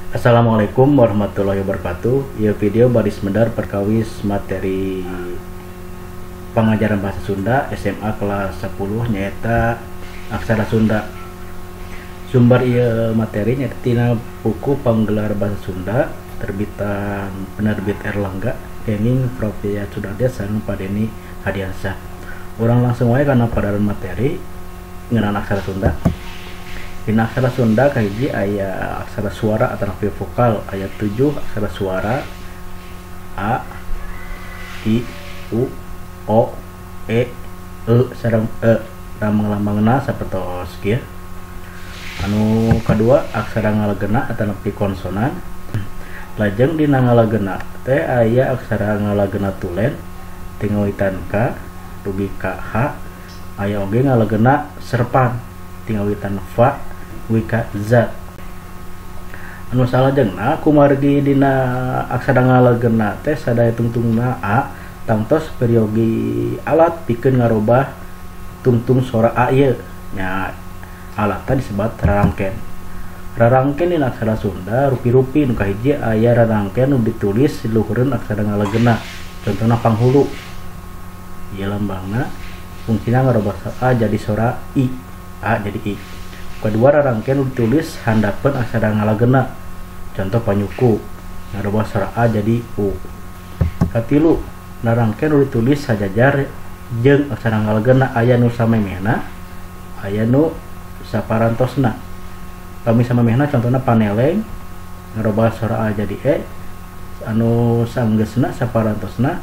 Assalamualaikum warahmatullahi wabarakatuh. Ya, video baris medar perkawis materi pengajaran bahasa Sunda SMA kelas 10 nyata aksara Sunda. Sumber ieu materi nyata tina buku Penggelar Bahasa Sunda terbitan penerbit Erlangga kenging Prof. Yayat Sudarja sareng Padeni Hadiansah. Urang langsung wae kana padaran materi ngeunaan aksara Sunda. Dina aksara Sunda kahiji aya aksara suara atau vokal, aya 7 aksara suara: a, i, u, o, e, sareng e. Lambang-lambangna sapertos kieu. Anu kadua aksara ngalegeuna atau konsonan. Lajeng dina ngalegeuna teh aya aksara ngalegeuna tulen tingawitan ka dugi ka h, aya oge ngalegeuna serpan tingawitan fa wika za. Anu salajengna kumargi dina aksara ngalegeuna teh sadaya tungtungna a tangtos periogi alat pikeun ngarobah tungtung sora a ieu nya. Alatna disebut rarangken. Rarangken dina aksara Sunda rupi-rupi. Nu kahiji aya rarangken nu ditulis di luhureun aksara ngalegeuna, contohna panghulu. Ieu lambangna fungsina ngarobah a jadi sora i, a jadi i. Kedua rarangken ditulis handapeun aksara ngalegeuna, contoh panyuku ngarobah sora a jadi u. Katilu rarangken ditulis sajajar jeung aksara ngalegeuna, aya nu samemehna aya nu saparantosna. Kami samemehna contohna paneleng ngarobah sora a jadi e, anu sanggeusna saparantosna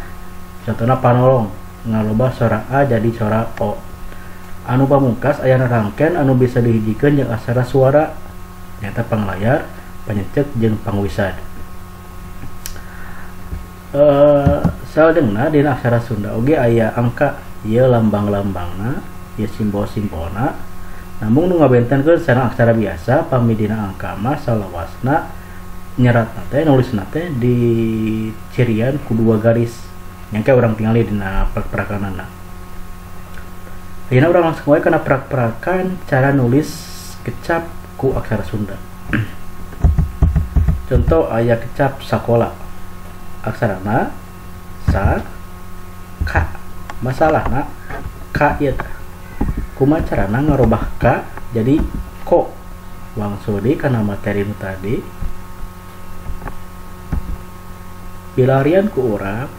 contohna panolong ngarobah sora a jadi sora o. Anu pamungkas aya rarangken anu bisa dihijikeun jeung aksara suara nyata panglayar, panyecek jeung pangwisad. Salajengna dina aksara Sunda oge aya angka. Ieu lambang-lambangna, ieu simbol-simbolna. Namun nu ngabentenkeun sareng aksara biasa pami dina angka mah salawasna nyeratna teh nulisna teh dicirian ku 2 garis. Nyangke urang tingali dina prak-prakanana. Ayeuna urang langsung wae kana prak-prakan cara nulis kecap ku aksara Sunda. Contoh aya kecap sakola. Aksarana sa, ka. Masalahna ka ieu teh kumaha carana ngarobah ka jadi ko. Langsung deui kana materi nu tadi. Pilarian ku urang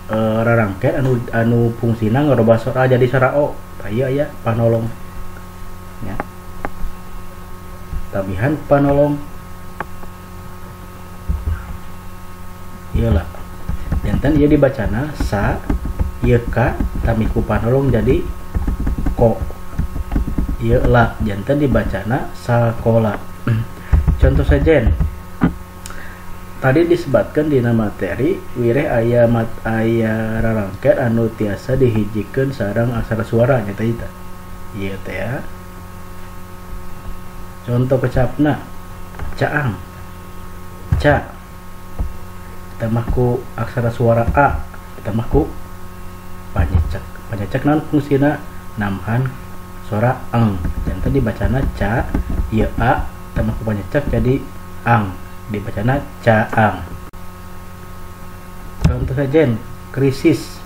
rarangken anu fungsina ngarobah sora jadi sora o. Aya panolong nya. Tabihan panolong. Iyalah. Janten ieu dibacana sa, ieu ka, tamiku panolong jadi ko. Ieu la, janten dibacana sakola. Contoh sajen. Tadi disebutkan dina materi wireh aya rarangken anu tiasa dihijikeun sareng aksara suara nyata eta. Ieu teh ya. Contoh kecapna caang, ca. Tamaku aksara suara a, tamaku panyecek. Panyecek naon fungsina namhan suara ang. Janten dibacana ca, ieu a, tamaku panyecek jadi ang. Dibacana caang. Contoh sajen krisis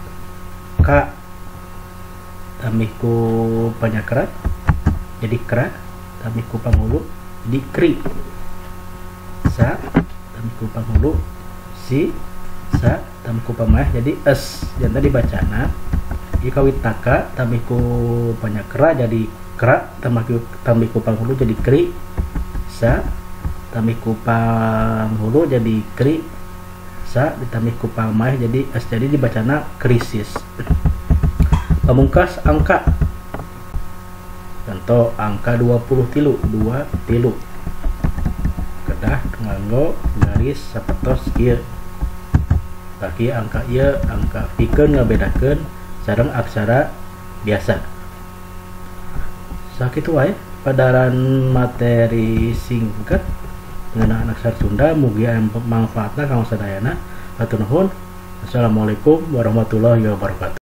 ka tamihku panyakrat jadi kra, tamihku panghulu jadi kri. Sa tamihku panghulu si, sa tamihku pamaeh jadi es. Jantan dibacana ieu kawitaka tamihku panyakra jadi kra, tamihku panghulu jadi kri. Sa tamihku panghulu jadi kri, sa ditamihku pamaeh jadi es, jadi dibacana krisis. Pamungkas angka. Contoh angka 23 kedah nganggo garis sapertos ieu. Tapi angka ieu angka pikeun ngabedakeun sareng aksara biasa. Sakitu wae padaran materi singkat ngeunaan aksara Sunda, mugi manfaatna kanggo sadayana. Hatur nuhun. Assalamualaikum warahmatullahi wabarakatuh.